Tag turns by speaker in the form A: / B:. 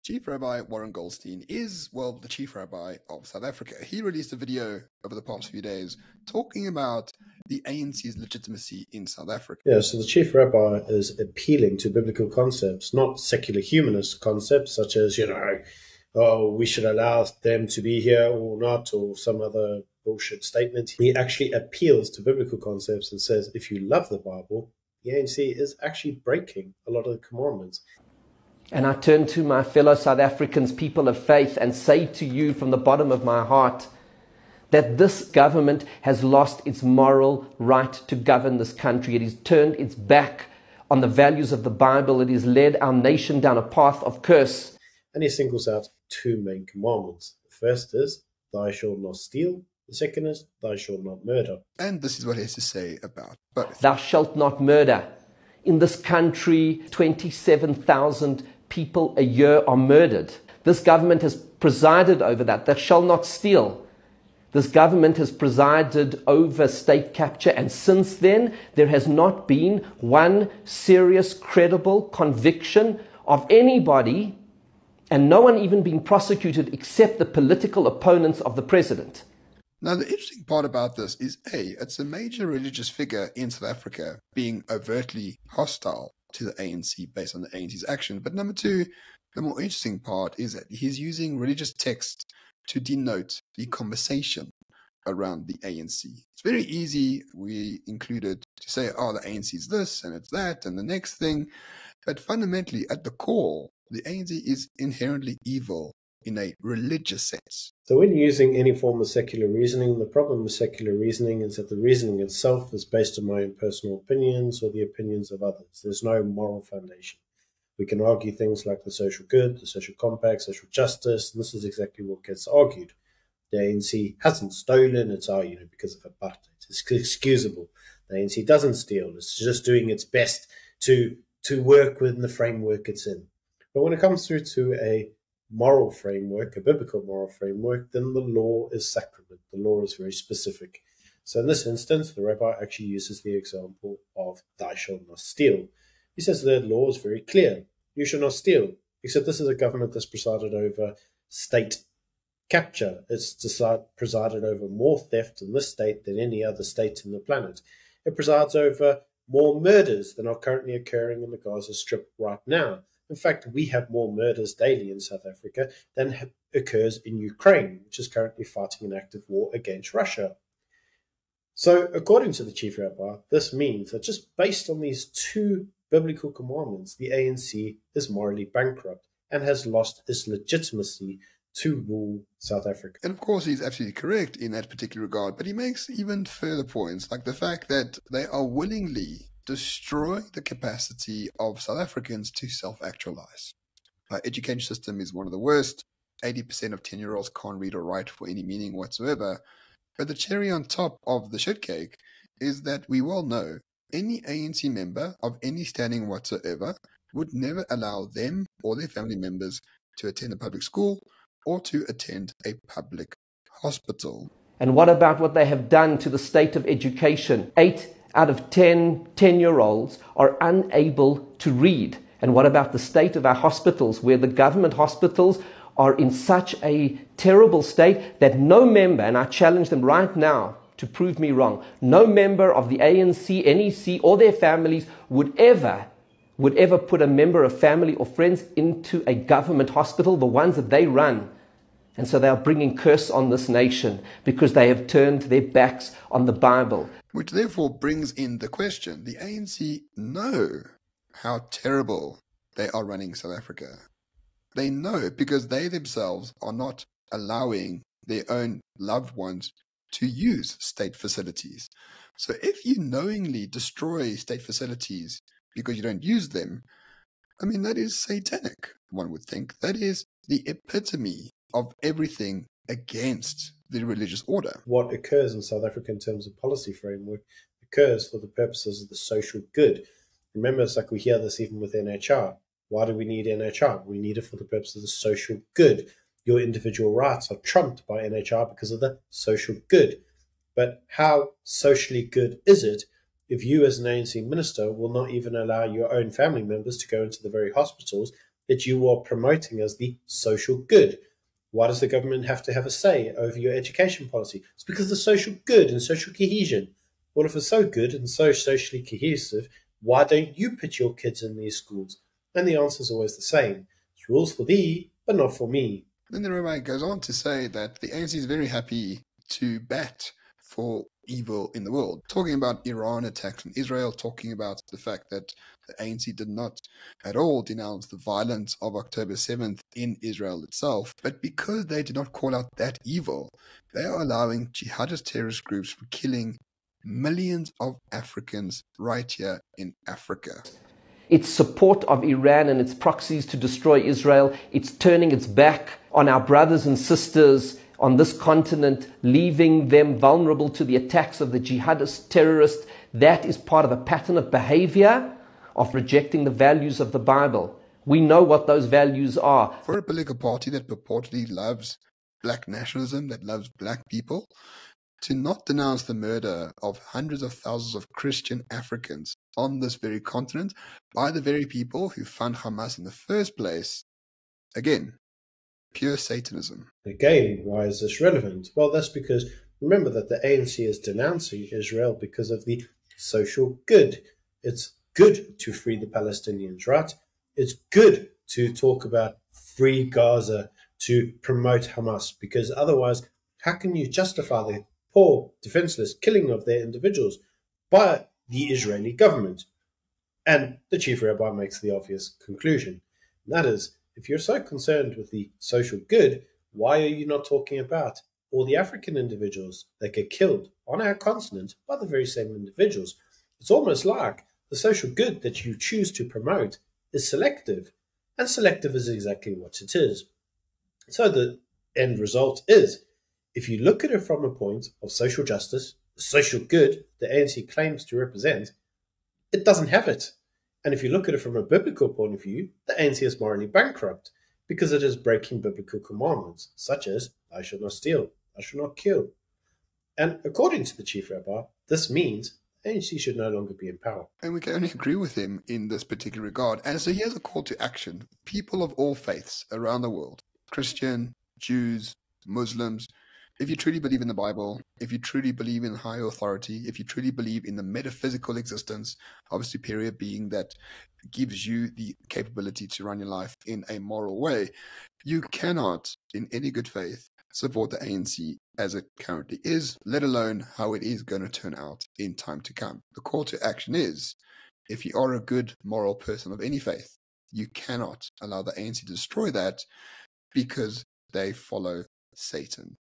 A: Chief Rabbi Warren Goldstein is, well, the Chief Rabbi of South Africa. He released a video over the past few days talking about the ANC's legitimacy in South Africa.
B: Yeah, so the Chief Rabbi is appealing to biblical concepts, not secular humanist concepts such as, we should allow them to be here or not, or some other bullshit statement. He actually appeals to biblical concepts and says, if you love the Bible, the ANC is actually breaking a lot of the commandments.
C: And I turn to my fellow South Africans, people of faith, and say to you from the bottom of my heart that this government has lost its moral right to govern this country. It has turned its back on the values of the Bible. It has led our nation down a path of curse.
B: And he singles out two main commandments. The first is, thou shalt not steal. The second is, thou shalt not murder.
A: And this is what he has to say about both.
C: Thou shalt not murder. In this country, 27,000 people a year are murdered. This government has presided over that. Thou shalt not steal. This government has presided over state capture, and since then, there has not been one serious, credible conviction of anybody, and no one even being prosecuted except the political opponents of the president.
A: Now, the interesting part about this is, A, it's a major religious figure in South Africa being overtly hostile to the ANC based on the ANC's action. But number two, the more interesting part is that he's using religious text to denote the conversation around the ANC. It's very easy, we included, to say, oh, the ANC is this and it's that and the next thing. But fundamentally, at the core, the ANC is inherently evil in a religious sense.
B: So when using any form of secular reasoning, the problem with secular reasoning is that the reasoning itself is based on my own personal opinions or the opinions of others. There's no moral foundation. We can argue things like the social good, the social compact, social justice, and this is exactly what gets argued. The ANC hasn't stolen, it's because of apartheid. It's excusable. The ANC doesn't steal, it's just doing its best to work within the framework it's in. But when it comes through to a moral framework, a biblical moral framework, then the law is sacrament. The law is very specific. So in this instance, the rabbi actually uses the example of thou shalt not steal. He says the law is very clear. You shall not steal. Except this is a government that's presided over state capture. It's presided over more theft in this state than any other state on the planet. It presides over more murders than are currently occurring in the Gaza Strip right now. In fact, we have more murders daily in South Africa than occurs in Ukraine, which is currently fighting an active war against Russia. So, according to the Chief Rabbi, this means that just based on these two biblical commandments, the ANC is morally bankrupt and has lost its legitimacy to rule South Africa.
A: And of course, he's absolutely correct in that particular regard, but he makes even further points, like the fact that they are willingly destroy the capacity of South Africans to self-actualize. Our education system is one of the worst. 80% of 10-year-olds can't read or write for any meaning whatsoever. But the cherry on top of the shitcake is that we well know any ANC member of any standing whatsoever would never allow them or their family members to attend a public school or to attend a public hospital.
C: And what about what they have done to the state of education? 8 out of 10 10-year-olds are unable to read. And what about the state of our hospitals, where the government hospitals are in such a terrible state that no member, and I challenge them right now to prove me wrong, no member of the ANC, NEC, or their families would ever put a member of family or friends into a government hospital, the ones that they run. And so they are bringing curse on this nation because they have turned their backs on the Bible.
A: Which therefore brings in the question, the ANC know how terrible they are running South Africa. They know because they themselves are not allowing their own loved ones to use state facilities. So if you knowingly destroy state facilities because you don't use them, I mean, that is satanic, one would think. That is the epitome of everything against the religious order.
B: What occurs in South Africa in terms of policy framework occurs for the purposes of the social good. Remember, it's like we hear this even with NHR. Why do we need NHR? We need it for the purpose of the social good. Your individual rights are trumped by NHR because of the social good. But how socially good is it if you as an ANC minister will not even allow your own family members to go into the very hospitals that you are promoting as the social good. Why does the government have to have a say over your education policy? It's because of the social good and social cohesion. Well, if it's so good and so socially cohesive, why don't you put your kids in these schools? And the answer is always the same. It's rules for thee, but not for me.
A: Then the Rabbi goes on to say that the ANC is very happy to bat for evil in the world, talking about Iran attacks on Israel, talking about the fact that the ANC did not at all denounce the violence of October 7th in Israel itself, but because they did not call out that evil, they are allowing jihadist terrorist groups from killing millions of Africans right here in Africa.
C: Its support of Iran and its proxies to destroy Israel, it's turning its back on our brothers and sisters on this continent, leaving them vulnerable to the attacks of the jihadist terrorists. That is part of a pattern of behavior of rejecting the values of the Bible. We know what those values are.
A: For a political party that purportedly loves black nationalism, that loves black people, to not denounce the murder of hundreds of thousands of Christian Africans on this very continent by the very people who fund Hamas in the first place, again, pure Satanism.
B: Again, why is this relevant? Well, that's because remember that the ANC is denouncing Israel because of the social good. It's good to free the Palestinians, right? It's good to talk about free Gaza, to promote Hamas, because otherwise, how can you justify the poor, defenseless killing of their individuals by the Israeli government? And the chief rabbi makes the obvious conclusion. And that is, if you're so concerned with the social good, why are you not talking about all the African individuals that get killed on our continent by the very same individuals? It's almost like the social good that you choose to promote is selective, and selective is exactly what it is. So the end result is, if you look at it from a point of social justice, the social good the ANC claims to represent, it doesn't have it. And if you look at it from a biblical point of view, the ANC is morally bankrupt because it is breaking biblical commandments, such as, thou shalt not steal, thou shalt not kill. And according to the chief rabbi, this means the ANC should no longer be in power.
A: And we can only agree with him in this particular regard. And so here's a call to action. People of all faiths around the world, Christian, Jews, Muslims, if you truly believe in the Bible, if you truly believe in higher authority, if you truly believe in the metaphysical existence of a superior being that gives you the capability to run your life in a moral way, you cannot, in any good faith, support the ANC as it currently is, let alone how it is going to turn out in time to come. The call to action is, if you are a good moral person of any faith, you cannot allow the ANC to destroy that because they follow Satan.